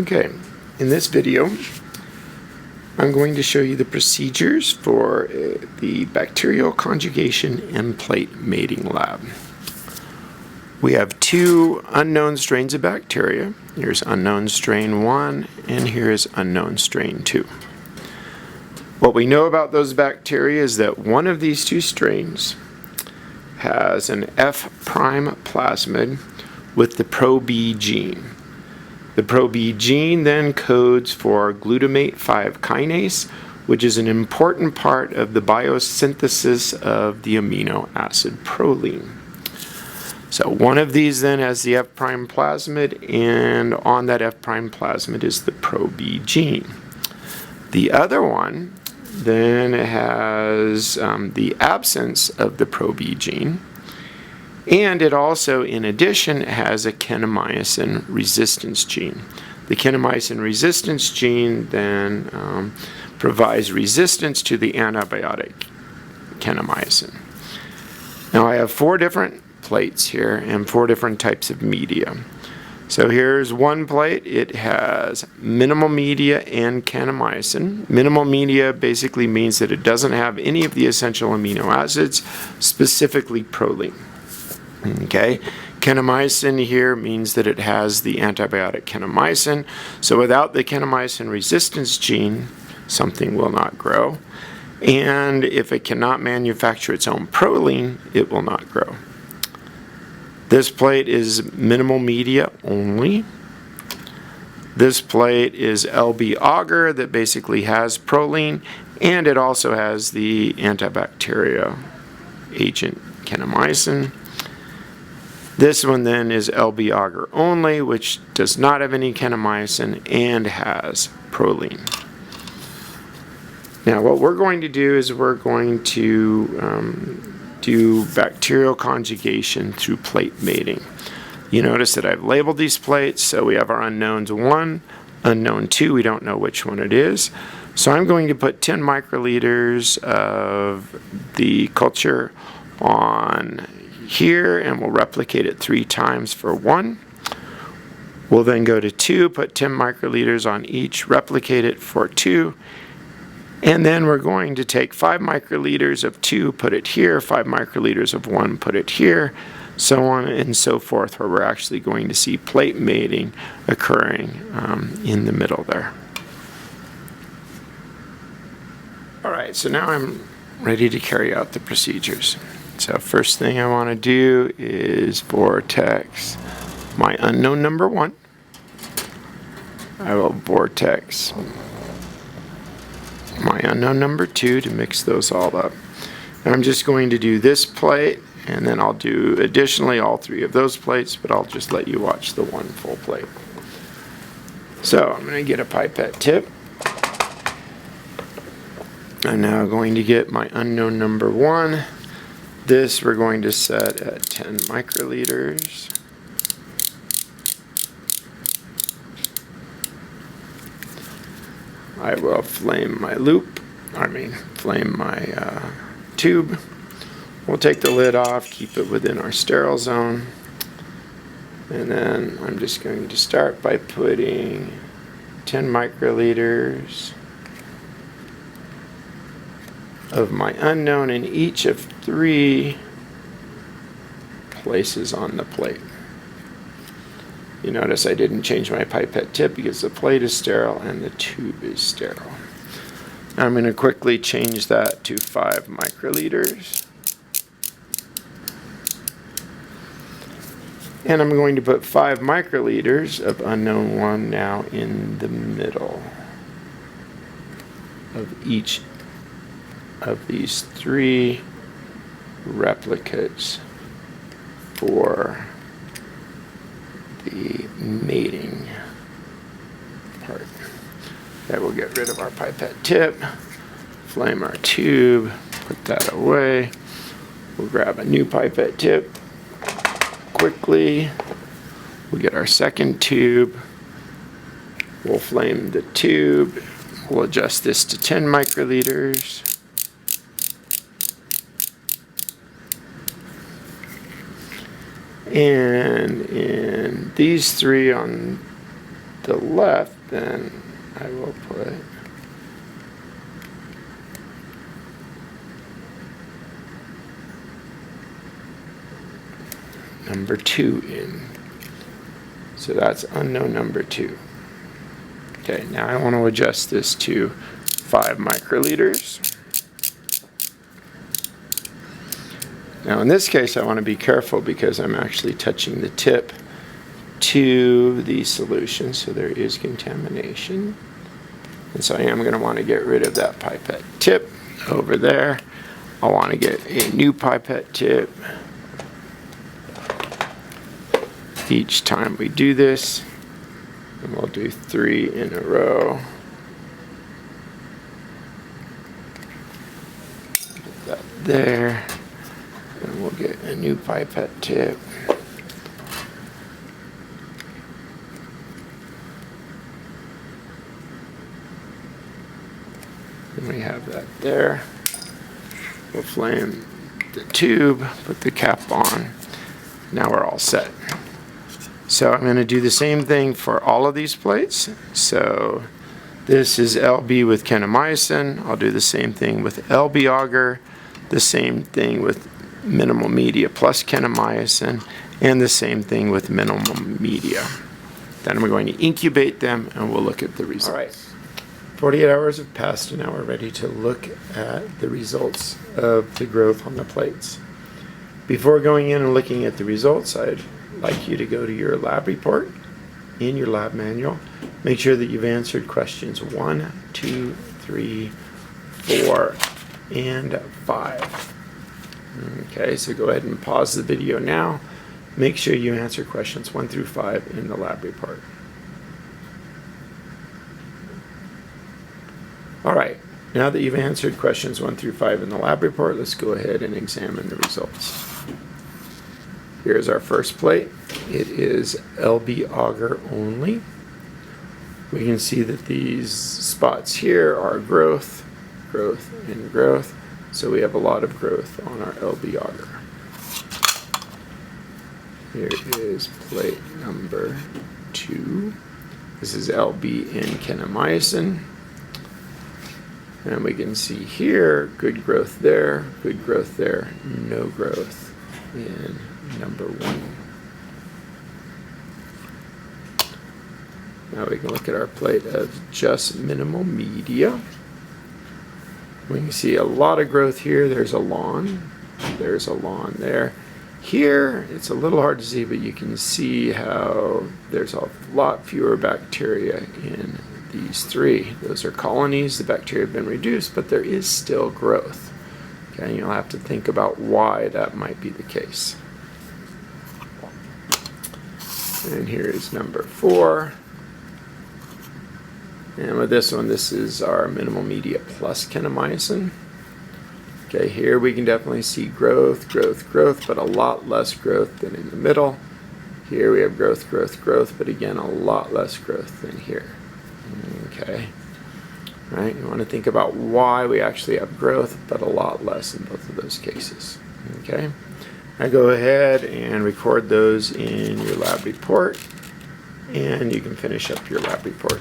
Okay, in this video I'm going to show you the procedures for the bacterial conjugation and plate mating lab. We have two unknown strains of bacteria. Here's unknown strain 1 and here is unknown strain 2. What we know about those bacteria is that one of these two strains has an F' plasmid with the Pro-B gene. The Pro-B gene then codes for glutamate 5 kinase, which is an important part of the biosynthesis of the amino acid proline. So one of these then has the F' plasmid, and on that F' plasmid is the Pro-B gene. The other one then has the absence of the Pro-B gene, and it also, in addition, has a kanamycin resistance gene. The kanamycin resistance gene then provides resistance to the antibiotic kanamycin. Now I have 4 different plates here and 4 different types of media. So here's one plate. It has minimal media and kanamycin. Minimal media basically means that it doesn't have any of the essential amino acids, specifically proline. Okay, kanamycin here means that it has the antibiotic kanamycin. So without the kanamycin resistance gene, something will not grow. And if it cannot manufacture its own proline, it will not grow. This plate is minimal media only. This plate is LB agar that basically has proline, and it also has the antibacterial agent kanamycin. This one then is LB agar only, which does not have any kanamycin and has proline. Now what we're going to do is we're going to do bacterial conjugation through plate mating. You notice that I've labeled these plates, so we have our unknowns 1, unknown 2, we don't know which one it is. So I'm going to put 10 microliters of the culture on here, and we'll replicate it 3 times for 1. We'll then go to 2, put 10 microliters on each, replicate it for 2. And then we're going to take 5 microliters of 2, put it here, 5 microliters of 1, put it here, so on and so forth, where we're actually going to see plate mating occurring in the middle there. Alright, so now I'm ready to carry out the procedures. So first thing I want to do is vortex my unknown number 1. I will vortex my unknown number 2 to mix those all up. And I'm just going to do this plate, and then I'll do additionally all 3 of those plates, but I'll just let you watch the one full plate. So I'm going to get a pipette tip. I'm now going to get my unknown number 1. This we're going to set at 10 microliters. I will flame my flame my tube. We'll take the lid off, keep it within our sterile zone. And then I'm just going to start by putting 10 microliters of my unknown in each of 3 places on the plate. You notice I didn't change my pipette tip because the plate is sterile and the tube is sterile. Now I'm going to quickly change that to 5 microliters. And I'm going to put 5 microliters of unknown 1 now in the middle of each of these 3 replicates for the mating part. That will get rid of our pipette tip, flame our tube, put that away. We'll grab a new pipette tip quickly. We'll get our second tube. We'll flame the tube. We'll adjust this to 10 microliters. And in these 3 on the left, then I will put number 2 in. So that's unknown number 2. Okay, now I want to adjust this to 5 microliters. Now in this case I want to be careful because I'm actually touching the tip to the solution, so there is contamination. And so I am going to want to get rid of that pipette tip over there. I want to get a new pipette tip each time we do this, and we'll do 3 in a row. Put that there, and we'll get a new pipette tip. And we have that there. We'll flame the tube, put the cap on. Now we're all set. So I'm going to do the same thing for all of these plates. So this is LB with kanamycin. I'll do the same thing with LB agar, the same thing with minimal media plus kanamycin, and the same thing with minimal media. Then we're going to incubate them and we'll look at the results. All right. 48 hours have passed and now we're ready to look at the results of the growth on the plates. Before going in and looking at the results, I'd like you to go to your lab report in your lab manual. Make sure that you've answered questions 1, 2, 3, 4, and 5. Okay, so go ahead and pause the video now. Make sure you answer questions 1 through 5 in the lab report. All right, now that you've answered questions 1 through 5 in the lab report, let's go ahead and examine the results. Here's our first plate. It is LB agar only. We can see that these spots here are growth, growth, and growth. So we have a lot of growth on our LB agar. Here is plate number 2. This is LB in kanamycin. And we can see here, good growth there, no growth in number 1. Now we can look at our plate of just minimal media. We can see a lot of growth here. There's a lawn there. Here, it's a little hard to see, but you can see how there's a lot fewer bacteria in these 3. Those are colonies. The bacteria have been reduced, but there is still growth. Okay, you'll have to think about why that might be the case. And here is number 4. And with this one, this is our minimal media plus kanamycin. Okay, here we can definitely see growth, growth, growth, but a lot less growth than in the middle. Here we have growth, growth, growth, but again, a lot less growth than here. Okay, right? You want to think about why we actually have growth, but a lot less in both of those cases. Okay, now go ahead and record those in your lab report, and you can finish up your lab report.